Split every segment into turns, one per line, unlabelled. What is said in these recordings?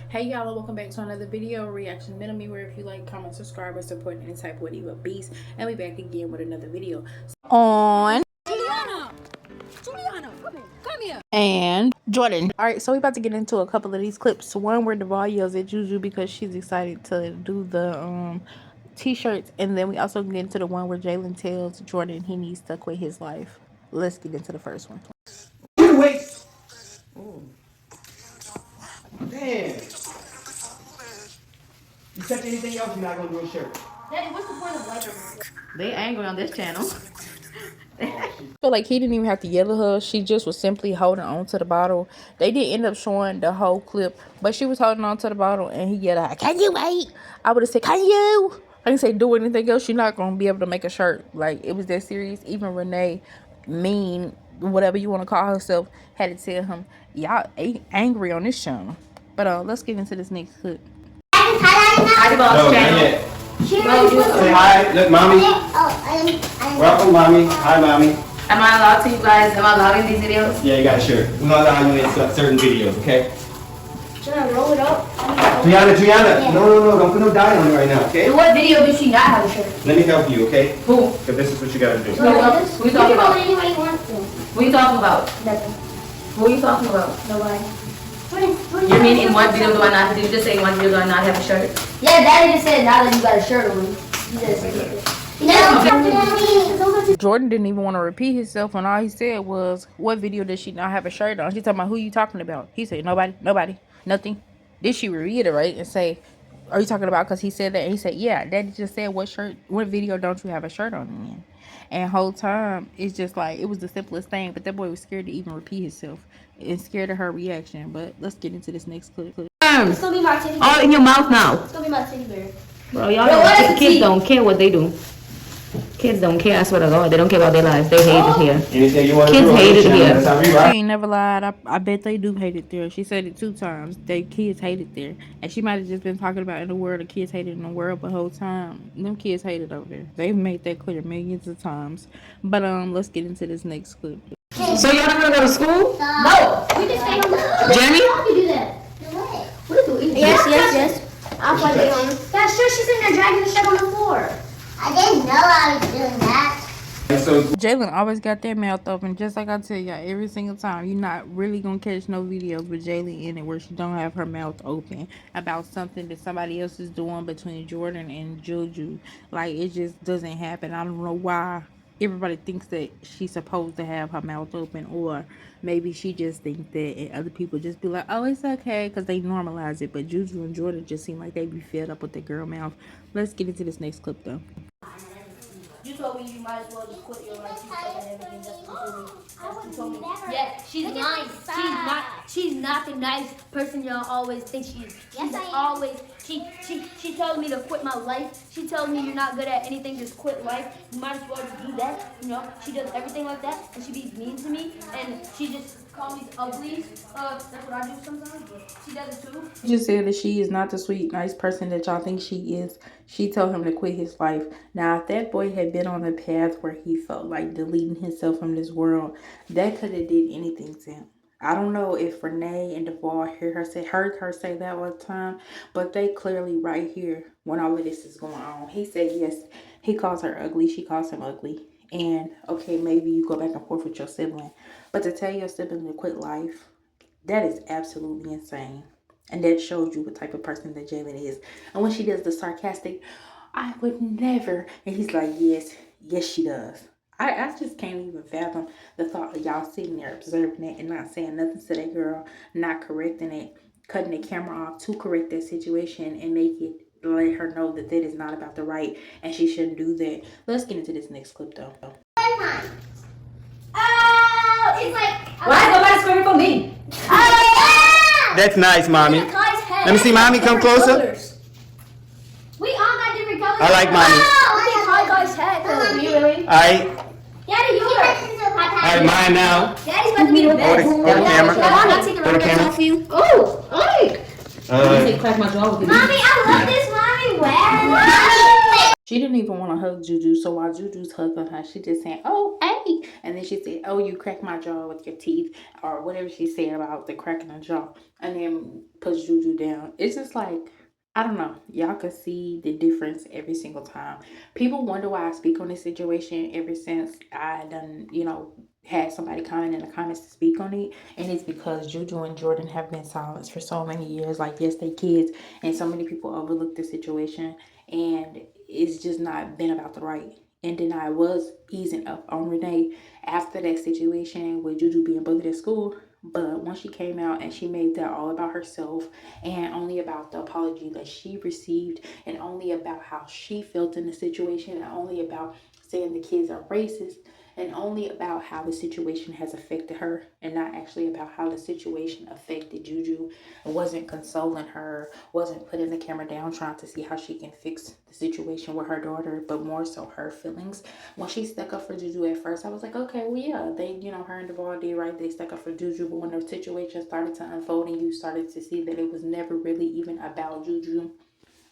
Hey y'all, welcome back to another video, ReactionsMiddleMe, where if you like, comment, subscribe, or support any type of whatever beast, and we back again with another video. On Juliana, come here, and Jordan. Alright, so we about to get into a couple of these clips. One where Devall yells at Juju because she's excited to do the t-shirts, and then we also get into the one where Jaelyn tells Jordan he needs to quit his life. Let's get into the first one.
Wait. Oh. Damn. You check anything else, you're not gonna do a shirt.
Daddy, what's the point of lighter?
They angry on this channel.
I feel like he didn't even have to yell at her. She just was simply holding on to the bottle. They did end up showing the whole clip, but she was holding on to the bottle and he yelled at her, "Can you wait?" I would have said, "Can you?" I didn't say do anything else. You're not going to be able to make a shirt. Like, it was that serious. Even Renee, mean, whatever you want to call herself, had to tell him, y'all angry on this channel. But let's get into this next clip.
Hi, Devall's channel.
Say hi, look, mommy. Welcome, mommy. Hi, mommy.
Am I allowed to, you guys? Am I allowed in these videos?
Yeah, you got a shirt. We're not allowing you in certain videos, okay?
Should I roll it up?
Juliana, yeah. No, don't put no dye on it right now, okay?
In what video did she not have a shirt?
Let me help you, okay?
Who?
Because this is what you gotta do.
So like this?
Who you talking about?
You can roll it any way you want to.
What are you talking about?
Nothing.
Who are you talking about?
Nobody.
You mean in one video do I not? Did you just say in one video do I not have a shirt?
Yeah, Daddy just said now that you got a shirt on. He just said it.
Jordan didn't even want to repeat himself, and all he said was, "What video does she not have a shirt on?" She talking about, "Who you talking about?" He said, "Nobody, nothing." Did she reiterate and say, "Are you talking about?" Because he said that, and he said, "Yeah." Daddy just said, what video don't you have a shirt on in?" And whole time it's just like, it was the simplest thing, but that boy was scared to even repeat himself and scared of her reaction. But let's get into this next clip.
It's gonna be my teddy bear.
All in your mouth now.
It's gonna be my teddy bear.
Bro, y'all kids don't care what they do. Kids don't care, I swear to God. They don't care about their lives. They hate it here.
Anything you want to
Kids
do,
hate it here.
that's how we rock.
She ain't never lied. I bet they do hate it there. She said it 2 times. They kids hate it there. And she might have just been talking about in the world, the kids hate it in the world, but the whole time, them kids hate it over there. They've made that clear millions of times. But let's get into this next clip.
So y'all don't want to go to school?
No. We just stay home.
Jamie?
How can you do that? What is it? Yes. I'll play it on. That's true. She's in there dragging the shirt on the floor. I didn't know I was doing that.
So
Jaelyn always got their mouth open, just like I tell y'all every single time. You're not really gonna catch no videos with Jaelyn in it where she don't have her mouth open about something that somebody else is doing between Jordan and Juju. Like, it just doesn't happen. I don't know why everybody thinks that she's supposed to have her mouth open, or maybe she just thinks that, and other people just be like, "Oh, it's okay," because they normalize it. But Juju and Jordan just seem like they be fed up with their girl mouth. Let's get into this next clip though.
You told me you might as well just quit your life. You said everything just you told me. Yeah, she's lying. She's not the nice person y'all always think she is. She's always she tells me to quit my life. She tells me you're not good at anything, just quit life. You might as well just do that. You know, she does everything like that, and she be mean to me, and she just calls me uglies. That's what I do sometimes, but she does it too.
She just said that she is not the sweet, nice person that y'all think she is. She told him to quit his life. Now, if that boy had been on a path where he felt like deleting himself from this world, that could have did anything to him. I don't know if Renee and Devall heard her say that all the time, but they clearly right here when all of this is going on. He said yes, he calls her ugly, she calls him ugly. And okay, maybe you go back and forth with your sibling, but to tell your sibling to quit life, that is absolutely insane. And that shows you what type of person that Jaelyn is. And when she does the sarcastic, "I would never," and he's like, yes, she does. I just can't even fathom the thought of y'all sitting there observing it and not saying nothing to that girl, not correcting it, cutting the camera off to correct that situation and let her know that that is not about the right and she shouldn't do that. Let's get into this next clip though.
Oh, it's like.
Why is nobody screaming for me?
that's nice, mommy. Let me see, mommy. Come closer.
We all got different colors.
I like mommy.
Look at Guy's hat. Really?
All right.
Daddy, yours.
All right, mine now.
Daddy's about to be the best.
Hold the camera.
Hold
the camera.
For you. Oh, like.
You say crack my jaw with it.
Mommy, I love this. Mommy, wow.
She didn't even want to hug Juju, so while Juju's hugging her, she just saying, "Oh, hey," and then she said, "Oh, you cracked my jaw with your teeth," or whatever she said about the cracking the jaw, and then puts Juju down. It's just like, I don't know. Y'all can see the difference every single time. People wonder why I speak on this situation ever since I done, had somebody comment in the comments to speak on it, and it's because Juju and Jordan have been silenced for so many years. Like, yes, they kids, and so many people overlook the situation, and it's just not been about the right. And then I was easing up on Renee after that situation with Juju being bullied at school. But once she came out and she made that all about herself and only about the apology that she received and only about how she felt in the situation and only about saying the kids are racist and only about how the situation has affected her and not actually about how the situation affected Juju, wasn't consoling her, wasn't putting the camera down trying to see how she can fix the situation with her daughter, but more so her feelings. When she stuck up for Juju at first, I was like, okay, well, yeah, they, her and Devall did right. They stuck up for Juju, but when the situation started to unfold and you started to see that it was never really even about Juju,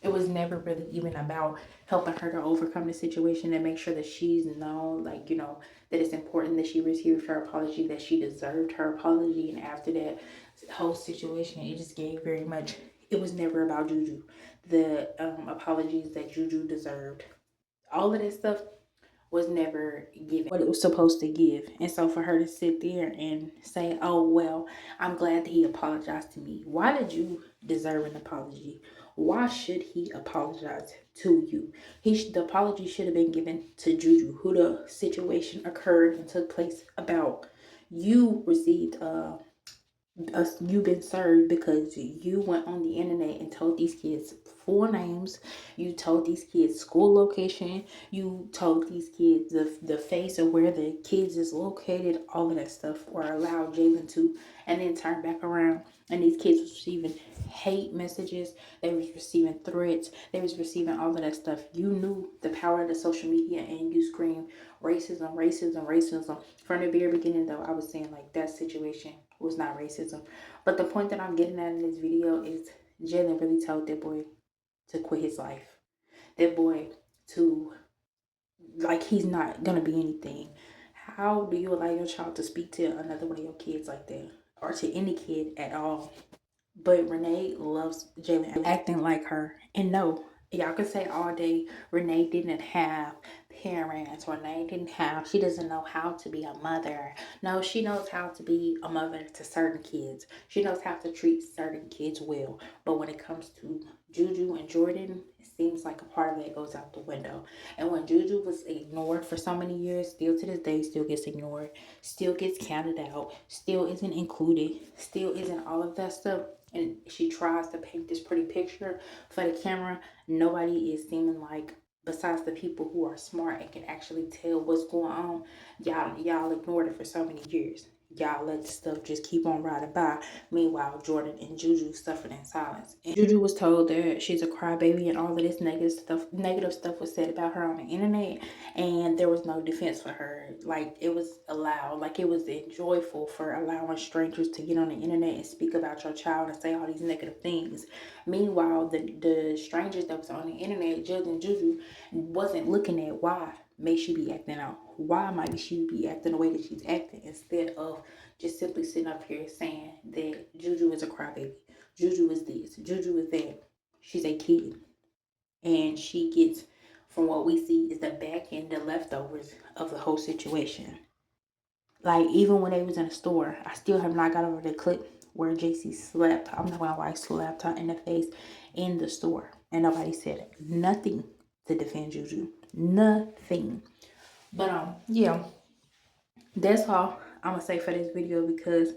it was never really even about helping her to overcome the situation and make sure that she's known, like, that it's important that she received her apology, that she deserved her apology. And after that whole situation, it just gave very much, it was never about Juju. The apologies that Juju deserved, all of this stuff was never given what it was supposed to give. And so for her to sit there and say, "Oh, well, I'm glad that he apologized to me." Why did you deserve an apology? Why should he apologize to you? The apology should have been given to Juju, who the situation occurred and took place about. You received you've been served because you went on the internet and told these kids full names, you told these kids school location, you told these kids the face of where the kids is located, all of that stuff, or allowed Jaelyn to, and then turn back around and these kids was receiving hate messages, they was receiving threats, they was receiving all of that stuff. You knew the power of the social media and you screamed racism, racism, racism. From the very beginning though, I was saying like that situation was not racism. But the point that I'm getting at in this video is Jaelyn really told that boy to quit his life. That boy to, like, he's not gonna be anything. How do you allow your child to speak to another one of your kids like that? Or to any kid at all? But Renee loves Jaelyn acting like her. And no, y'all can say all day Renee didn't have parents. Renee didn't have, she doesn't know how to be a mother. No, she knows how to be a mother to certain kids. She knows how to treat certain kids well. But when it comes to Juju and Jordan, it seems like a part of that goes out the window. And when Juju was ignored for so many years, still to this day, still gets ignored, still gets counted out, still isn't included, still isn't all of that stuff, and she tries to paint this pretty picture for the camera, nobody is seeming like, besides the people who are smart and can actually tell what's going on, y'all ignored it for so many years. Y'all let the stuff just keep on riding by. Meanwhile, Jordan and Juju suffered in silence. And Juju was told that she's a crybaby and all of this negative stuff was said about her on the internet, and there was no defense for her. Like, it was allowed, like it was joyful for allowing strangers to get on the internet and speak about your child and say all these negative things. Meanwhile, the strangers that was on the internet, judging Juju, wasn't looking at why may she be acting out, why might she be acting the way that she's acting, instead of just simply sitting up here saying that Juju is a crybaby, Juju is this, Juju is that. She's a kid, and she gets, from what we see, is the back end, the leftovers of the whole situation. Like, even when they was in the store, I still have not got over the clip where Jacey slapped, I'm not gonna lie, slapped her in the face in the store. And nobody said nothing to defend Juju. Nothing. But yeah, that's all I'm gonna say for this video, because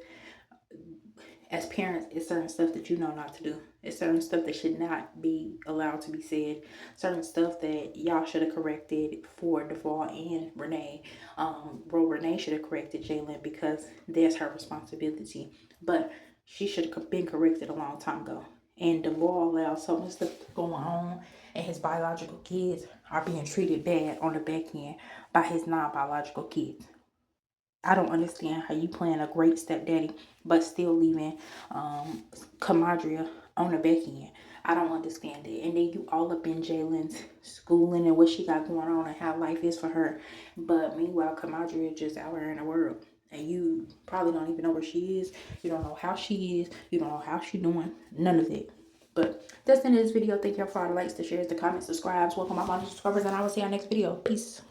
as parents, it's certain stuff that you know not to do. It's certain stuff that should not be allowed to be said. Certain stuff that y'all should have corrected for Devall and Renee. Well, Renee should have corrected Jaelyn because that's her responsibility. But she should have been corrected a long time ago. And Devall allowed so much stuff going on, and his biological kids are being treated bad on the back end by his non-biological kids. I don't understand how you playing a great stepdaddy, but still leaving Camadria on the back end. I don't understand it. And then you all up in Jaelyn's schooling and what she got going on and how life is for her. But meanwhile, Kamadria is just out here in the world. And you probably don't even know where she is. You don't know how she is. You don't know how she doing. None of it. But that's the end of this video. Thank y'all for all the likes, the shares, the comments, subscribes. Welcome my subscribers, and I will see you on next video. Peace.